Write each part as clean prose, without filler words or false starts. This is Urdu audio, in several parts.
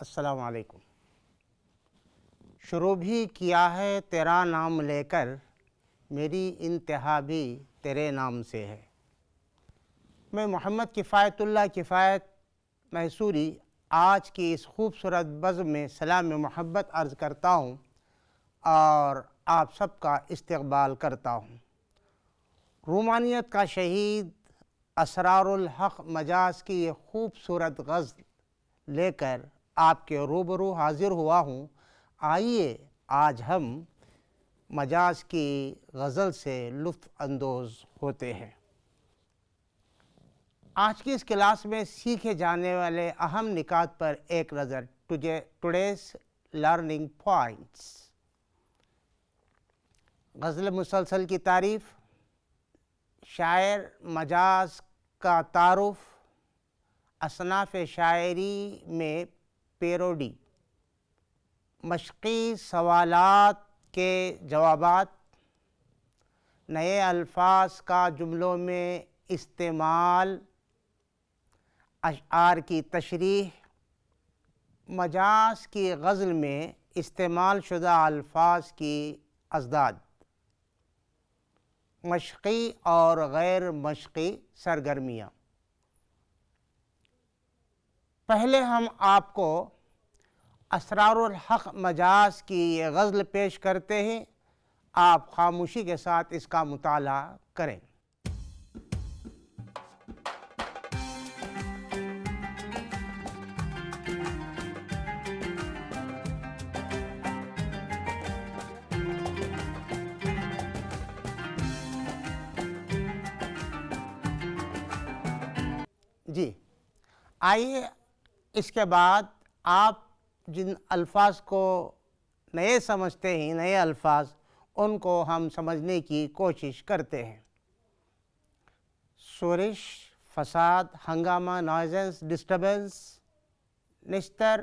السلام علیکم۔ شروع بھی کیا ہے تیرا نام لے کر، میری انتہا بھی تیرے نام سے ہے۔ میں محمد کفایت اللہ کفایت محصوری آج کی اس خوبصورت بزم میں سلام محبت عرض کرتا ہوں اور آپ سب کا استقبال کرتا ہوں۔ رومانیت کا شہید اسرار الحق مجاز کی یہ خوبصورت غزل لے کر آپ کے روبرو حاضر ہوا ہوں۔ آئیے آج ہم مجاز کی غزل سے لطف اندوز ہوتے ہیں۔ آج کی اس کلاس میں سیکھے جانے والے اہم نکات پر ایک نظر۔ Today's learning points. غزل مسلسل کی تعریف، شاعر مجاز کا تعارف، اصناف شاعری میں پیروڈی، مشقی سوالات کے جوابات، نئے الفاظ کا جملوں میں استعمال، اشعار کی تشریح، مجاز کی غزل میں استعمال شدہ الفاظ کی ازداد، مشقی اور غیر مشقی سرگرمیاں۔ پہلے ہم آپ کو اسرار الحق مجاز کی یہ غزل پیش کرتے ہیں، آپ خاموشی کے ساتھ اس کا مطالعہ کریں۔ جی آئیے اس کے بعد آپ جن الفاظ کو نئے سمجھتے ہیں، نئے الفاظ، ان کو ہم سمجھنے کی کوشش کرتے ہیں۔ شورش، فساد، ہنگامہ، نوائزنس، ڈسٹربنس، نشتر،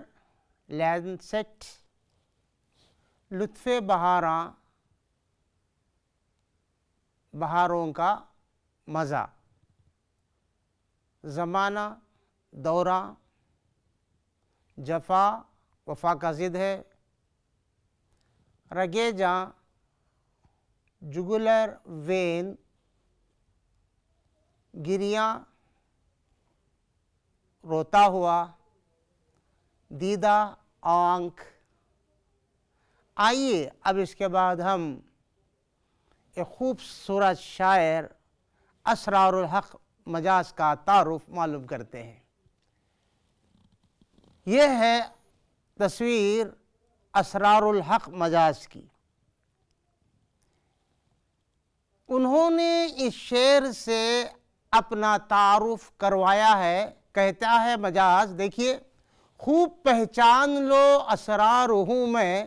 لینسٹ، لطف بہاراں، بہاروں کا مزہ، زمانہ، دورہ، جفا، وفا کا ضد ہے، رگے جاں، جگولر وین، گریاں، روتا ہوا، دیدہ آنکھ۔ آئیے اب اس کے بعد ہم ایک خوبصورت شاعر اسرار الحق مجاز کا تعارف معلوم کرتے ہیں۔ یہ ہے تصویر اسرار الحق مجاز کی۔ انہوں نے اس شعر سے اپنا تعارف کروایا ہے۔ کہتا ہے مجاز، دیکھیے، خوب پہچان لو اسرار ہوں میں،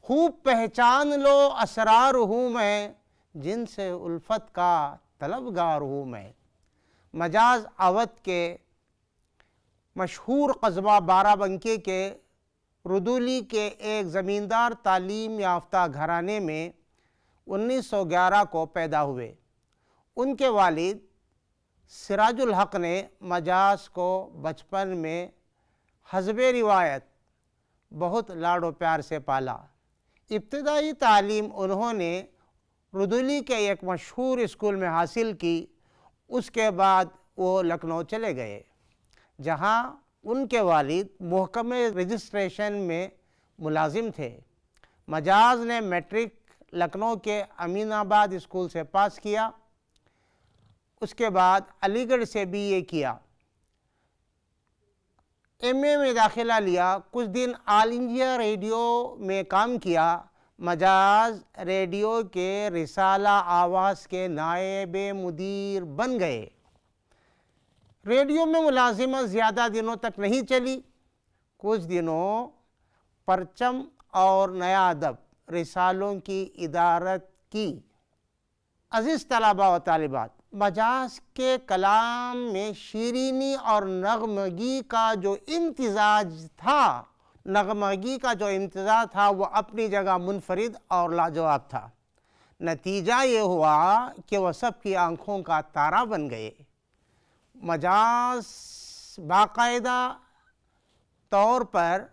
خوب پہچان لو اسرار ہوں میں، جن سے الفت کا طلبگار ہوں میں۔ مجاز اودھ کے مشہور قصبہ بارہ بنکی کے ردولی کے ایک زمیندار تعلیم یافتہ گھرانے میں 1911 کو پیدا ہوئے۔ ان کے والد سراج الحق نے مجاز کو بچپن میں حسب روایت بہت لاڈ و پیار سے پالا۔ ابتدائی تعلیم انہوں نے ردولی کے ایک مشہور اسکول میں حاصل کی۔ اس کے بعد وہ لکھنؤ چلے گئے، جہاں ان کے والد محکمہ رجسٹریشن میں ملازم تھے۔ مجاز نے میٹرک لکھنؤ کے امین آباد اسکول سے پاس کیا۔ اس کے بعد علی گڑھ سے BA کیا، MA میں داخلہ لیا۔ کچھ دن آل انڈیا ریڈیو میں کام کیا۔ مجاز ریڈیو کے رسالہ آواز کے نائب مدیر بن گئے۔ ریڈیو میں ملازمت زیادہ دنوں تک نہیں چلی۔ کچھ دنوں پرچم اور نیا ادب رسالوں کی ادارت کی۔ عزیز طلباء و طالبات، مجاز کے کلام میں شیرینی اور نغمگی کا جو امتزاج تھا، وہ اپنی جگہ منفرد اور لاجواب تھا۔ نتیجہ یہ ہوا کہ وہ سب کی آنکھوں کا تارا بن گئے۔ مجاز باقاعدہ طور پر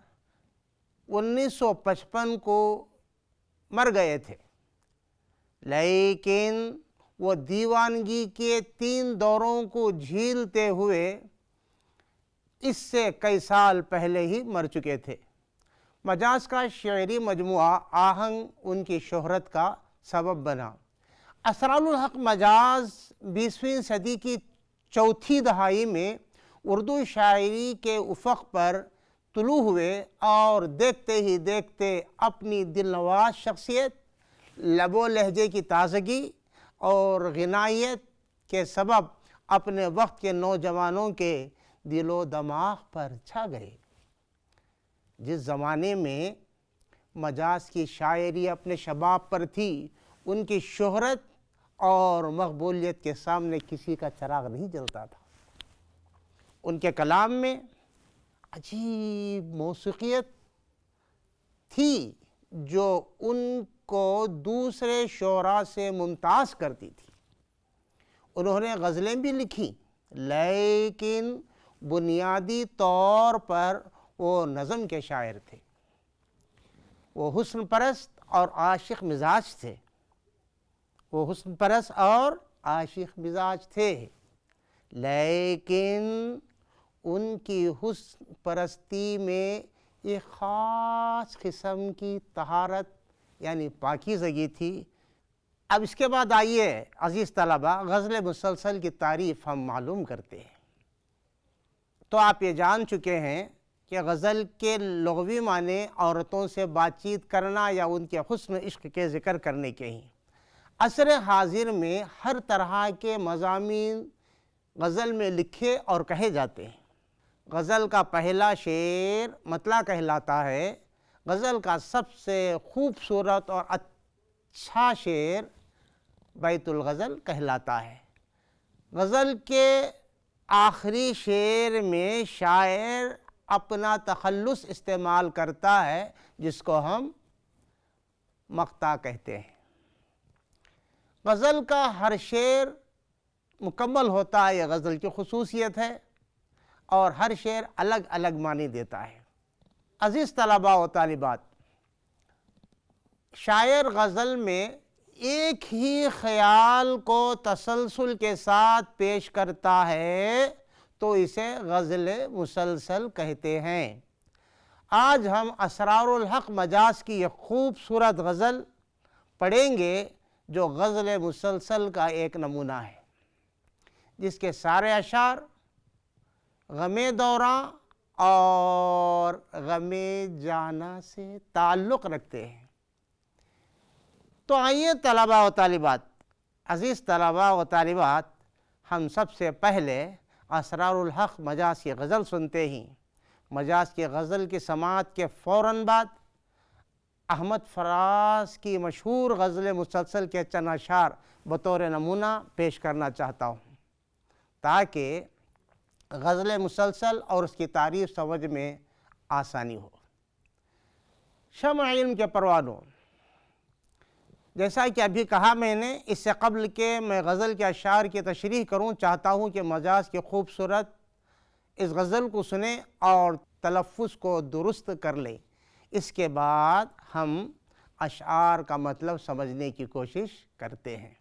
1955 کو مر گئے تھے، لیکن وہ دیوانگی کے 3 دوروں کو جھیلتے ہوئے اس سے کئی سال پہلے ہی مر چکے تھے۔ مجاز کا شعری مجموعہ آہنگ ان کی شہرت کا سبب بنا۔ اسرار الحق مجاز 20ویں صدی کی چوتھی دہائی میں اردو شاعری کے افق پر طلوع ہوئے اور دیکھتے ہی دیکھتے اپنی دلنواز شخصیت، لب و لہجے کی تازگی اور غنائیت کے سبب اپنے وقت کے نوجوانوں کے دل و دماغ پر چھا گئے۔ جس زمانے میں مجاز کی شاعری اپنے شباب پر تھی، ان کی شہرت اور مقبولیت کے سامنے کسی کا چراغ نہیں جلتا تھا۔ ان کے کلام میں عجیب موسیقیت تھی جو ان کو دوسرے شعراء سے ممتاز کرتی تھی۔ انہوں نے غزلیں بھی لکھی، لیکن بنیادی طور پر وہ نظم کے شاعر تھے۔ وہ حسن پرست اور عاشق مزاج تھے۔ لیکن ان کی حسن پرستی میں ایک خاص قسم کی طہارت یعنی پاکیزگی تھی۔ اب اس کے بعد آئیے عزیز طلبہ، غزل مسلسل کی تعریف ہم معلوم کرتے ہیں۔ تو آپ یہ جان چکے ہیں کہ غزل کے لغوی معنی عورتوں سے بات چیت کرنا یا ان کے حسن عشق کے ذکر کرنے کے ہیں۔ عصر حاضر میں ہر طرح کے مضامین غزل میں لکھے اور کہے جاتے ہیں۔ غزل کا پہلا شعر مطلع کہلاتا ہے۔ غزل کا سب سے خوبصورت اور اچھا شعر بیت الغزل کہلاتا ہے۔ غزل کے آخری شعر میں شاعر اپنا تخلص استعمال کرتا ہے، جس کو ہم مقطع کہتے ہیں۔ غزل کا ہر شعر مکمل ہوتا ہے، یہ غزل کی خصوصیت ہے، اور ہر شعر الگ الگ معنی دیتا ہے۔ عزیز طلباء و طالبات، شاعر غزل میں ایک ہی خیال کو تسلسل کے ساتھ پیش کرتا ہے تو اسے غزل مسلسل کہتے ہیں۔ آج ہم اسرار الحق مجاز کی ایک خوبصورت غزل پڑھیں گے جو غزل مسلسل کا ایک نمونہ ہے، جس کے سارے اشعار غم دوراں اور غم جانا سے تعلق رکھتے ہیں۔ تو آئیے طلباء و طالبات، عزیز طلباء و طالبات، ہم سب سے پہلے اسرار الحق مجاز کی غزل سنتے ہیں۔ مجاز کی غزل کی سماعت کے فوراً بعد احمد فراز کی مشہور غزل مسلسل کے چند اشعار بطور نمونہ پیش کرنا چاہتا ہوں، تاکہ غزل مسلسل اور اس کی تعریف سمجھ میں آسانی ہو۔ شمع علم کے پروانوں، جیسا کہ ابھی کہا میں نے، اس سے قبل کہ میں غزل کے اشعار کی تشریح کروں، چاہتا ہوں کہ مجاز کی خوبصورت اس غزل کو سنیں اور تلفظ کو درست کر لیں۔ اس کے بعد ہم اشعار کا مطلب سمجھنے کی کوشش کرتے ہیں۔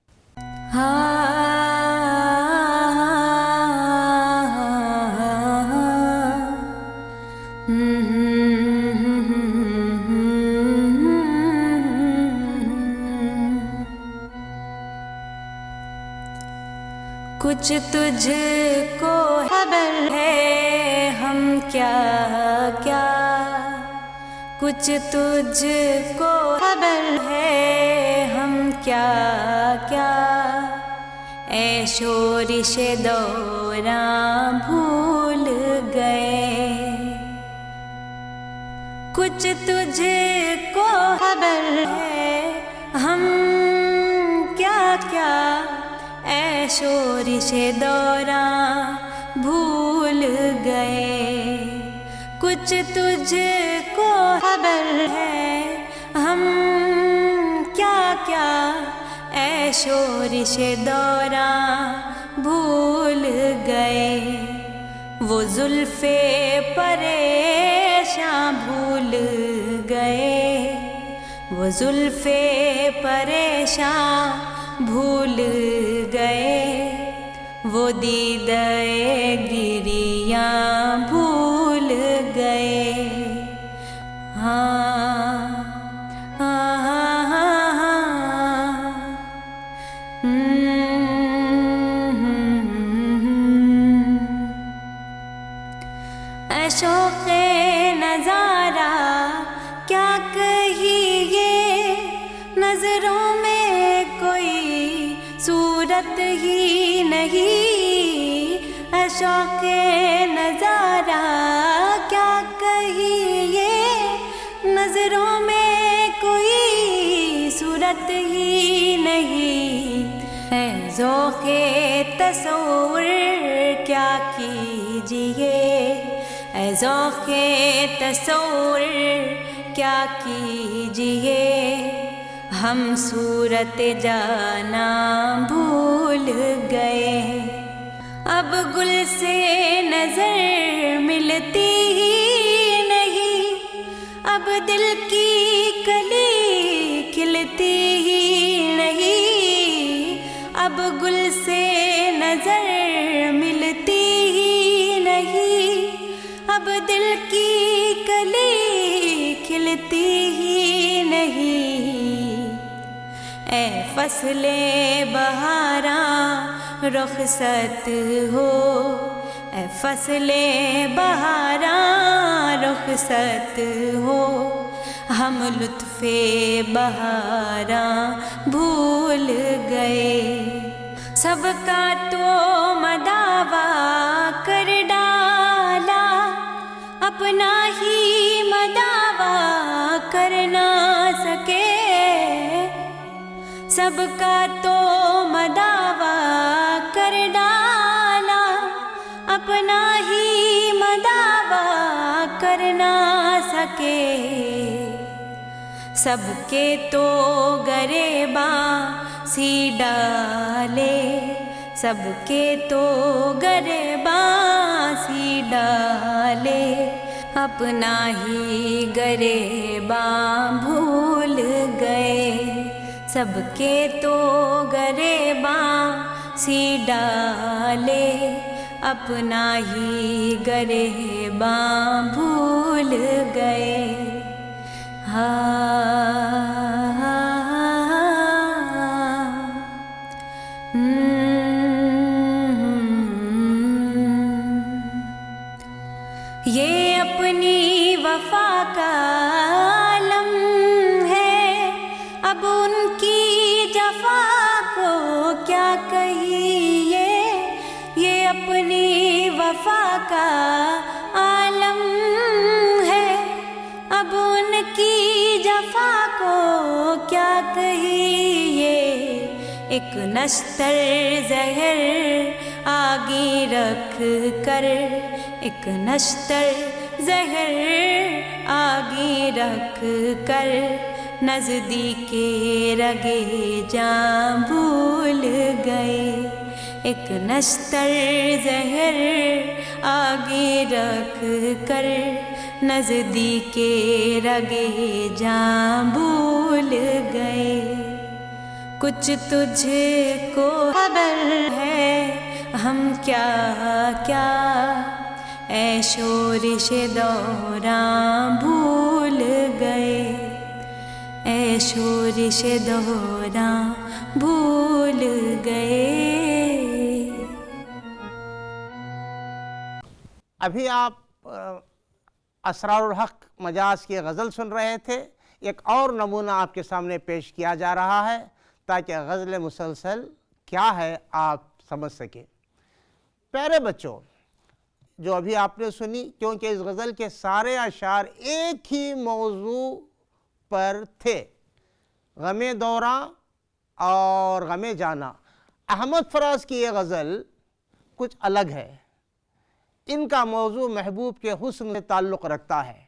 کچھ تجھ کو خبر ہے ہم کیا کیا، کچھ تجھ کو خبر ہے ہم کیا کیا، اے شورش دوراں بھول گئے، کچھ تجھ کو خبر ہے ہم کیا کیا، اے شورش دوراں بھول گئے، کچھ تجھ کو خبر ہے ہم کیا کیا، اے شورش دوراں بھول گئے، وہ زلف پریشاں بھول گئے وہ زلف پریشاں بھول گئے وہ دیدہ گریاں بھول گئے شوق نظارہ کیا کہیے نظروں میں کوئی صورت ہی نہیں شوق نظارہ کیا کہیے نظروں میں کوئی صورت ہی نہیں ہے ذوق تصور کیا کیجیے اے ذوق تصور کیا کیجیے ہم صورت جانا بھول گئے اب گل سے نظر ملتی ہی نہیں اب دل کی کلی کھلتی ہی نہیں اب گل سے نظر ملتی ہی نہیں اب دل کی کلی کھلتی ہی نہیں اے فصل بہاراں رخصت ہو اے فصل بہاراں رخصت ہو ہم لطف بہاراں بھول گئے سب کا تو مداوا کر ڈالا اپنا ہی مداوا کر نہ سکے سب کا تو مداوا کر ڈالا اپنا ہی مداوا کر نہ سکے سب کے تو گریباں سی ڈالے سب کے تو گریباں سی ڈالے اپنا ہی گریباں بھول گئے سب کے تو گریباں سی ڈالے اپنا ہی گریباں بھول گئے یہ اپنی وفا کا عالم ہے اب ان کی جفا کو کیا کہیے یہ اپنی وفا کا عالم ہے اب ان کی جفا کو کیا کہیے ایک نشتر زہر آگے رکھ کر ایک نشتر زہر آگے رکھ کر نزدیک رگے جاں بھول گئے ایک نشتر زہر آگے رکھ کر نزدیک رگے جاں بھول گئے کچھ تجھ کو خبر ہے ہم کیا کیا اے شورش دوراں بھول گئے اے شورش دوراں بھول گئے ابھی آپ اسرار الحق مجاز کی غزل سن رہے تھے ایک اور نمونہ آپ کے سامنے پیش کیا جا رہا ہے تاکہ غزل مسلسل کیا ہے آپ سمجھ سکیں پیارے بچوں جو ابھی آپ نے سنی کیونکہ اس غزل کے سارے اشعار ایک ہی موضوع پر تھے غم دوراں اور غم جانا احمد فراز کی یہ غزل کچھ الگ ہے ان کا موضوع محبوب کے حسن سے تعلق رکھتا ہے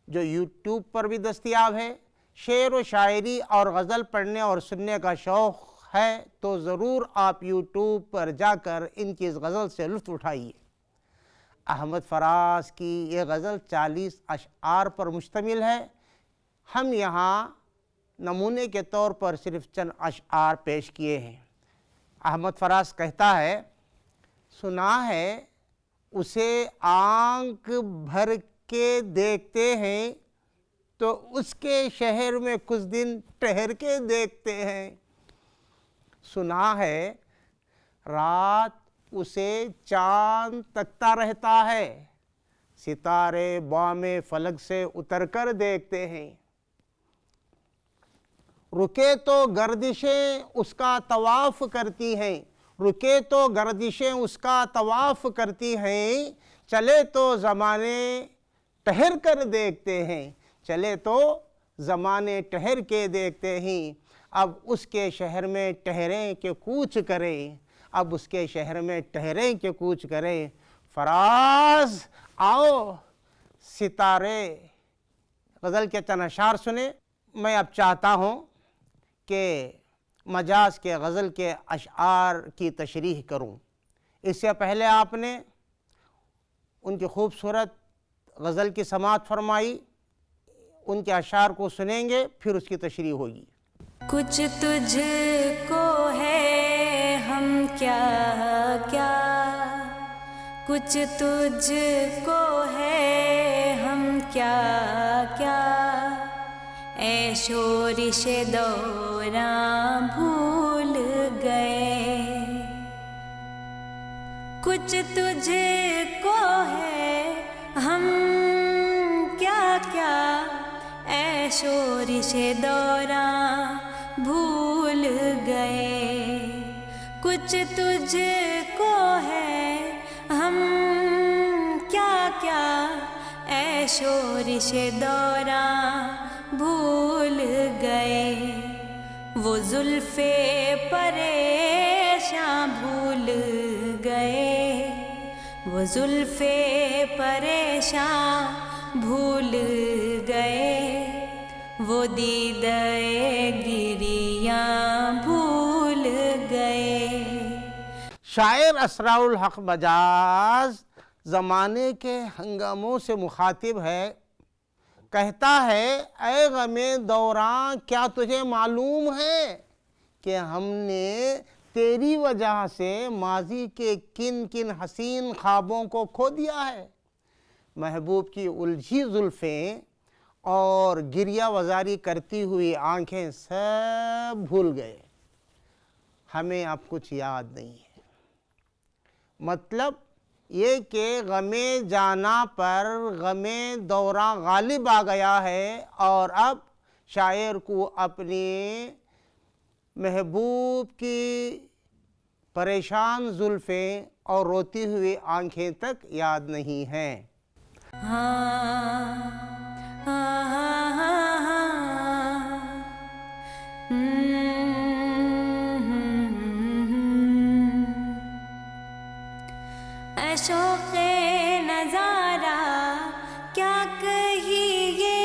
جو یوٹیوب پر بھی دستیاب ہے شعر و شاعری اور غزل پڑھنے اور سننے کا شوق ہے تو ضرور آپ یوٹیوب پر جا کر ان کی اس غزل سے لطف اٹھائیے احمد فراز کی یہ غزل 40 اشعار پر مشتمل ہے ہم یہاں نمونے کے طور پر صرف چند اشعار پیش کیے ہیں۔ احمد فراز کہتا ہے، سنا ہے اسے آنکھ بھر کے دیکھتے ہیں تو اس کے شہر میں کچھ دن ٹھہر کے دیکھتے ہیں۔ سنا ہے رات اسے چاند تکتا رہتا ہے، ستارے بام فلک سے اتر کر دیکھتے ہیں۔ رکے تو گردشیں اس کا طواف کرتی ہیں، رکے تو گردشیں اس کا طواف کرتی ہیں، چلے تو زمانے ٹھہر کر دیکھتے ہیں، چلے تو زمانے ٹھہر کے دیکھتے ہیں۔ اب اس کے شہر میں ٹھہریں کہ کوچ کریں، اب اس کے شہر میں ٹھہریں کہ کوچ کریں۔ فراز آؤ ستارے، غزل کے چند اشعار سنیں۔ میں اب چاہتا ہوں کہ مجاز کے غزل کے اشعار کی تشریح کروں۔ اس سے پہلے آپ نے ان کی خوبصورت غزل کی سماعت فرمائی، ان کے اشعار کو سنیں گے، پھر اس کی تشریح ہوگی۔ کچھ تجھ کو ہے ہم کیا کیا، کچھ تجھ کو ہے ہم کیا کیا، اے شورش دوراں بھول گئے۔ کچھ تجھ کو ہے ہم کیا کیا، اے شورش دوراں بھول گئے۔ کچھ تجھ کو ہے ہم کیا کیا، اے شورش دوراں بھول گئے۔ وہ زلف پریشاں بھول گئے، وہ زلف پریشاں بھول گئے، وہ دیدہ گریاں بھول گئے۔ شاعر اسرار الحق مجاز زمانے کے ہنگاموں سے مخاطب ہے، کہتا ہے اے غم دوراں کیا تجھے معلوم ہے کہ ہم نے تیری وجہ سے ماضی کے کن کن حسین خوابوں کو کھو دیا ہے۔ محبوب کی الجھی زلفیں اور گریہ وزاری کرتی ہوئی آنکھیں سب بھول گئے، ہمیں اب کچھ یاد نہیں ہے۔ مطلب یہ کہ غم جانا پر غم دوراں غالب آ گیا ہے، اور اب شاعر کو اپنی محبوب کی پریشان زلفیں اور روتی ہوئی آنکھیں تک یاد نہیں ہیں۔ اے شوق نظارہ کیا کہیے،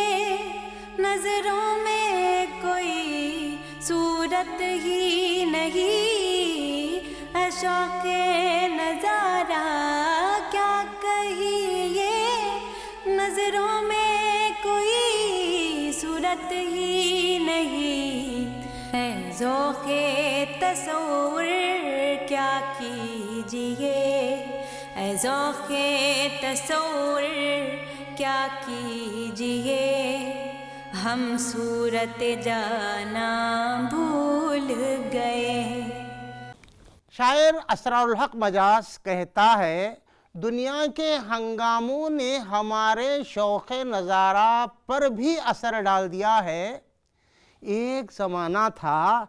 نظروں میں کوئی صورت ہی نہیں۔ اے شوق نظارہ کیا کہیے، نظروں میں کوئی صورت ہی نہیں۔ اے ذوق تصور کیا کیجیے، اے ذوق تصور کیا کیجیے، ہم صورت جانا بھول گئے۔ شاعر اسرار الحق مجاز کہتا ہے دنیا کے ہنگاموں نے ہمارے شوق نظارہ پر بھی اثر ڈال دیا ہے۔ ایک زمانہ تھا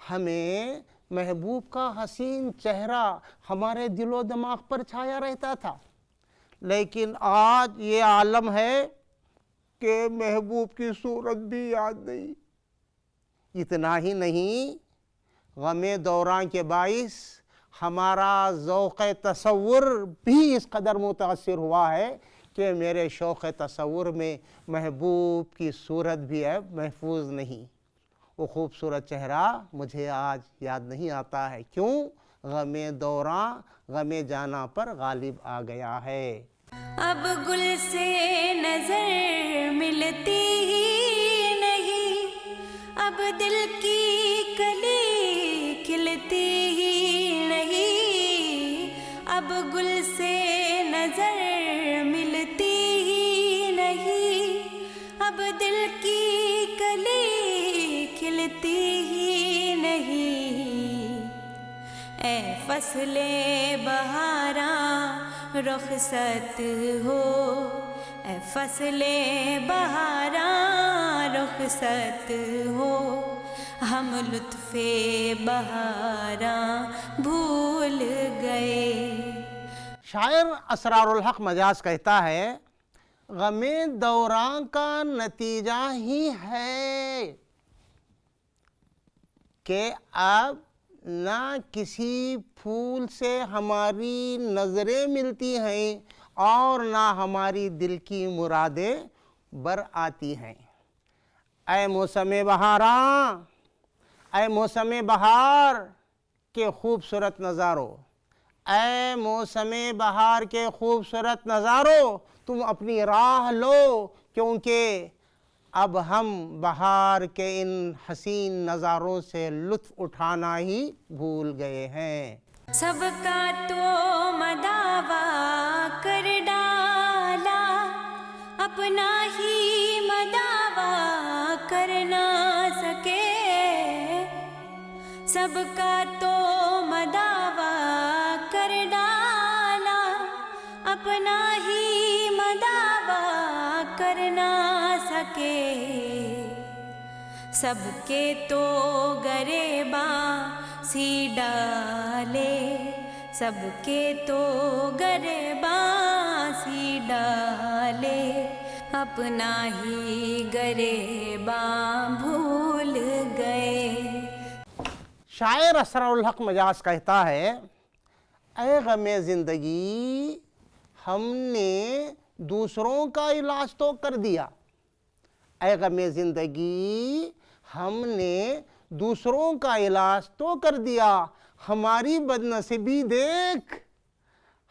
ہمیں محبوب کا حسین چہرہ ہمارے دل و دماغ پر چھایا رہتا تھا، لیکن آج یہ عالم ہے کہ محبوب کی صورت بھی یاد نہیں۔ اتنا ہی نہیں، غم دوراں کے باعث ہمارا ذوق تصور بھی اس قدر متاثر ہوا ہے کہ میرے شوق تصور میں محبوب کی صورت بھی اب محفوظ نہیں۔ وہ خوبصورت چہرہ مجھے آج یاد نہیں آتا ہے، کیوں؟ غم دوراں غم جانا پر غالب آ گیا ہے۔ اب گل سے نظر ملتی ہی فصل بہاراں رخصت ہو، اے فصل بہاراں رخصت ہو، ہم لطف بہاراں بھول گئے۔ شاعر اسرار الحق مجاز کہتا ہے غم دوراں کا نتیجہ ہی ہے کہ اب نہ کسی پھول سے ہماری نظریں ملتی ہیں اور نہ ہماری دل کی مرادیں بر آتی ہیں۔ اے موسم بہاراں، اے موسم بہار کے خوبصورت نظاروں، اے موسم بہار کے خوبصورت نظاروں، تم اپنی راہ لو، کیونکہ اب ہم بہار کے ان حسین نظاروں سے لطف اٹھانا ہی بھول گئے ہیں۔ سب کا تو مداوا کر ڈالا، اپنا ہی مداوا کر نہ سکے، سب کا تو مداوا کر ڈالا، اپنا ہی مداوا کر نہ سکے، سب کے تو گریباں سی ڈالے، سب کے تو گریباں سی ڈالے، اپنا ہی گریباں بھول گئے۔ شاعر اسرار الحق مجاز کہتا ہے اے غم زندگی، ہم نے دوسروں کا علاج تو کر دیا، اے غم زندگی ہم نے دوسروں کا علاج تو کر دیا، ہماری بد نصیبی دیکھ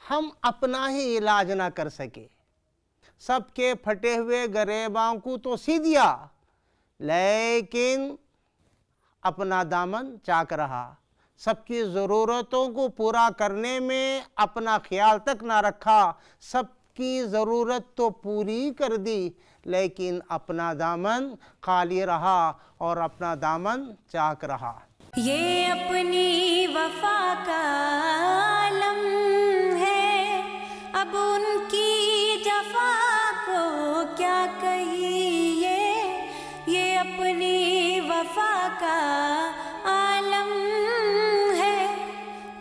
ہم اپنا ہی علاج نہ کر سکے، سب کے پھٹے ہوئے گریباں کو تو سی دیا، لیکن اپنا دامن چاک رہا، سب کی ضرورتوں کو پورا کرنے میں اپنا خیال تک نہ رکھا، سب کی ضرورت تو پوری کر دی لیکن اپنا دامن خالی رہا اور اپنا دامن چاک رہا۔ یہ اپنی وفا کا عالم ہے، اب ان کی جفا کو کیا کہیے، یہ اپنی وفا کا عالم ہے،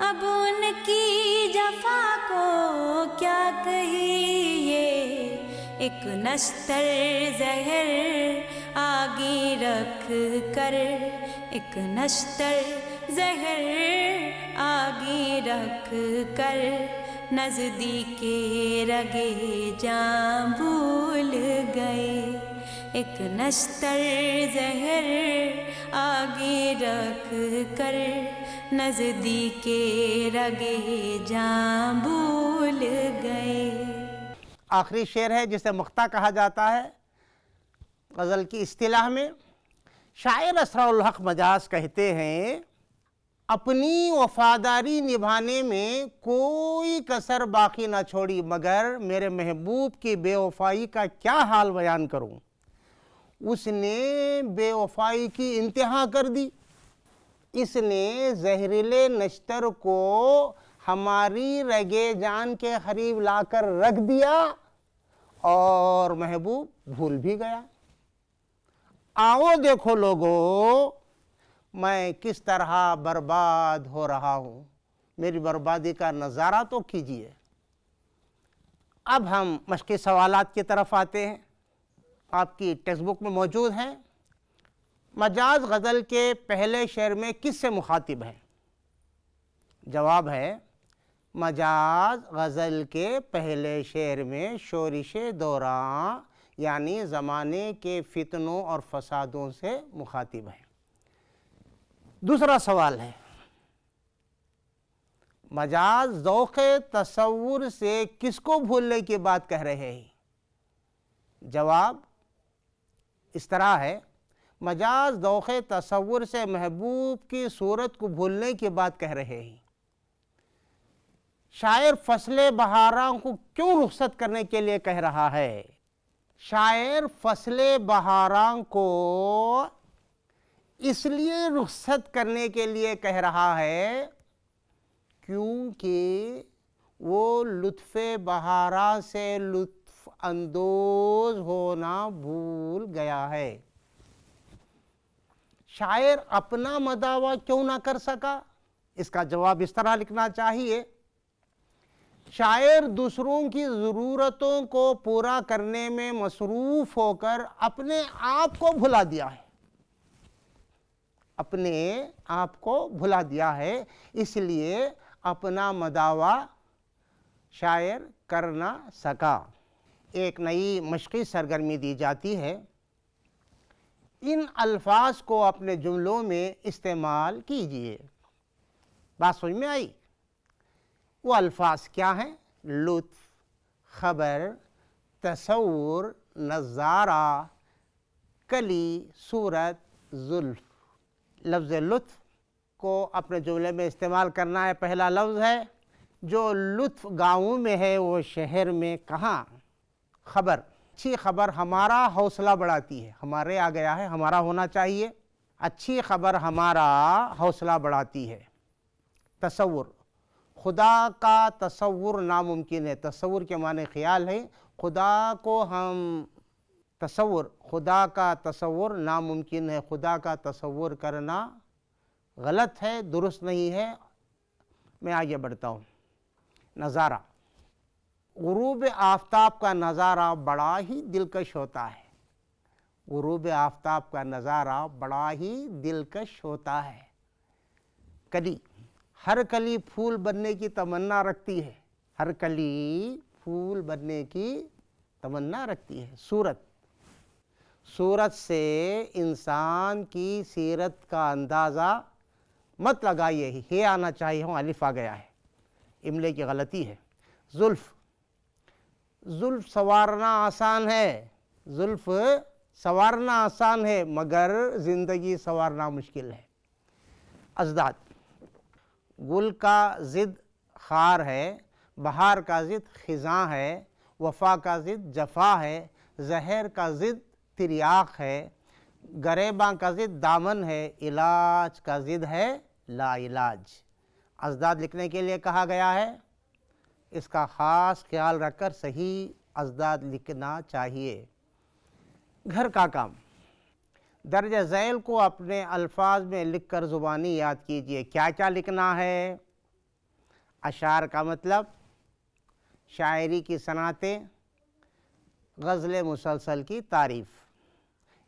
اب ان کی جفا کو کیا کہیے، ایک نشتر زہر آگے رکھ کر، ایک نشتر زہر آگے رکھ کر، نزدیک رگے جاں بھول گئے، ایک نشتر زہر آگے رکھ کر، نزدیک رگے جاں بھول گئے۔ آخری شعر ہے جسے مقطع کہا جاتا ہے غزل کی اصطلاح میں۔ شاعر اسرار الحق مجاز کہتے ہیں اپنی وفاداری نبھانے میں کوئی کسر باقی نہ چھوڑی، مگر میرے محبوب کی بے وفائی کا کیا حال بیان کروں، اس نے بے وفائی کی انتہا کر دی، اس نے زہریلے نشتر کو ہماری رگے جان کے قریب لا کر رکھ دیا اور محبوب بھول بھی گیا۔ آؤ دیکھو لوگو میں کس طرح برباد ہو رہا ہوں، میری بربادی کا نظارہ تو کیجئے۔ اب ہم مشقی سوالات کی طرف آتے ہیں، آپ کی ٹیکسٹ بک میں موجود ہیں۔ مجاز غزل کے پہلے شعر میں کس سے مخاطب ہے؟ جواب ہے مجاز غزل کے پہلے شعر میں شورش دوراں یعنی زمانے کے فتنوں اور فسادوں سے مخاطب ہے۔ دوسرا سوال ہے مجاز ذوق تصور سے کس کو بھولنے کی بات کہہ رہے ہیں؟ جواب اس طرح ہے مجاز ذوق تصور سے محبوب کی صورت کو بھولنے کی بات کہہ رہے ہیں۔ شاعر فصل بہاراں کو کیوں رخصت کرنے کے لیے کہہ رہا ہے؟ شاعر فصل بہاراں کو اس لیے رخصت کرنے کے لیے کہہ رہا ہے کیونکہ وہ لطف بہارا سے لطف اندوز ہونا بھول گیا ہے۔ شاعر اپنا مداح کیوں نہ کر سکا؟ اس کا جواب اس طرح لکھنا چاہیے، شاعر دوسروں کی ضرورتوں کو پورا کرنے میں مصروف ہو کر اپنے آپ کو بھلا دیا ہے، اپنے آپ کو بھلا دیا ہے، اس لیے اپنا مداح شاعر کر نہ سکا۔ ایک نئی مشقی سرگرمی دی جاتی ہے، ان الفاظ کو اپنے جملوں میں استعمال کیجئے۔ بات سمجھ میں آئی؟ وہ الفاظ کیا ہیں؟ لطف، خبر، تصور، نظارہ، کلی، صورت، زلف۔ لفظ لطف کو اپنے جملے میں استعمال کرنا ہے۔ پہلا لفظ ہے جو لطف گاؤں میں ہے وہ شہر میں کہاں؟ خبر، اچھی خبر ہمارا حوصلہ بڑھاتی ہے، ہمارے آ گیا ہے، ہمارا ہونا چاہیے، اچھی خبر ہمارا حوصلہ بڑھاتی ہے۔ تصور، خدا کا تصور ناممکن ہے، تصور کے معنی خیال ہے، خدا کو ہم تصور، خدا کا تصور ناممکن ہے، خدا کا تصور کرنا غلط ہے، درست نہیں ہے۔ میں آگے بڑھتا ہوں۔ نظارہ، غروب آفتاب کا نظارہ بڑا ہی دلکش ہوتا ہے، غروب آفتاب کا نظارہ بڑا ہی دلکش ہوتا ہے۔ کلی، ہر کلی پھول بننے کی تمنا رکھتی ہے، ہر کلی پھول بننے کی تمنا رکھتی ہے۔ صورت، صورت سے انسان کی سیرت کا اندازہ مت لگائیے، یہ آنا چاہیے، ہوں الف آ گیا ہے، املے کی غلطی ہے۔ زلف، زلف سنوارنا آسان ہے، زلف سنوارنا آسان ہے مگر زندگی سنوارنا مشکل ہے۔ ازداد، گل کا ضد خار ہے، بہار کا ضد خزاں ہے، وفا کا ضد جفا ہے، زہر کا ضد تریاق ہے، گریباں کا ضد دامن ہے، علاج کا ضد ہے لا علاج۔ ازداد لکھنے کے لیے کہا گیا ہے، اس کا خاص خیال رکھ کر صحیح ازداد لکھنا چاہیے۔ گھر کا کام، درج ذیل کو اپنے الفاظ میں لکھ کر زبانی یاد کیجئے۔ کیا کیا لکھنا ہے؟ اشعار کا مطلب، شاعری کی صنعتیں، غزل مسلسل کی تعریف۔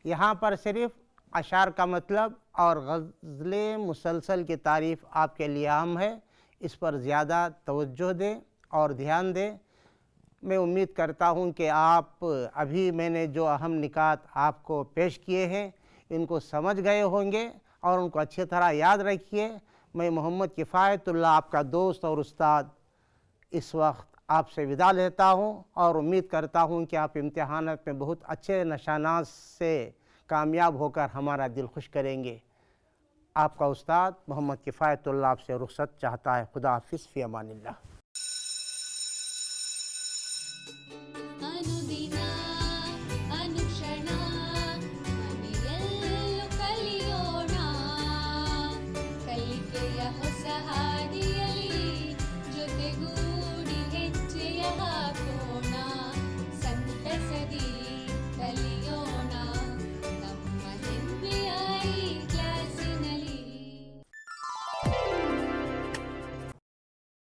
یہاں پر صرف اشعار کا مطلب اور غزل مسلسل کی تعریف آپ کے لیے اہم ہے، اس پر زیادہ توجہ دیں اور دھیان دیں۔ میں امید کرتا ہوں کہ آپ ابھی میں نے جو اہم نکات آپ کو پیش کیے ہیں ان کو سمجھ گئے ہوں گے اور ان کو اچھی طرح یاد رکھیے۔ میں محمد کفایت اللہ آپ کا دوست اور استاد اس وقت آپ سے وداع لیتا ہوں اور امید کرتا ہوں کہ آپ امتحانات میں بہت اچھے نشانات سے کامیاب ہو کر ہمارا دل خوش کریں گے۔ آپ کا استاد محمد کفایت اللہ آپ سے رخصت چاہتا ہے۔ خدا حافظ، فی امان اللہ۔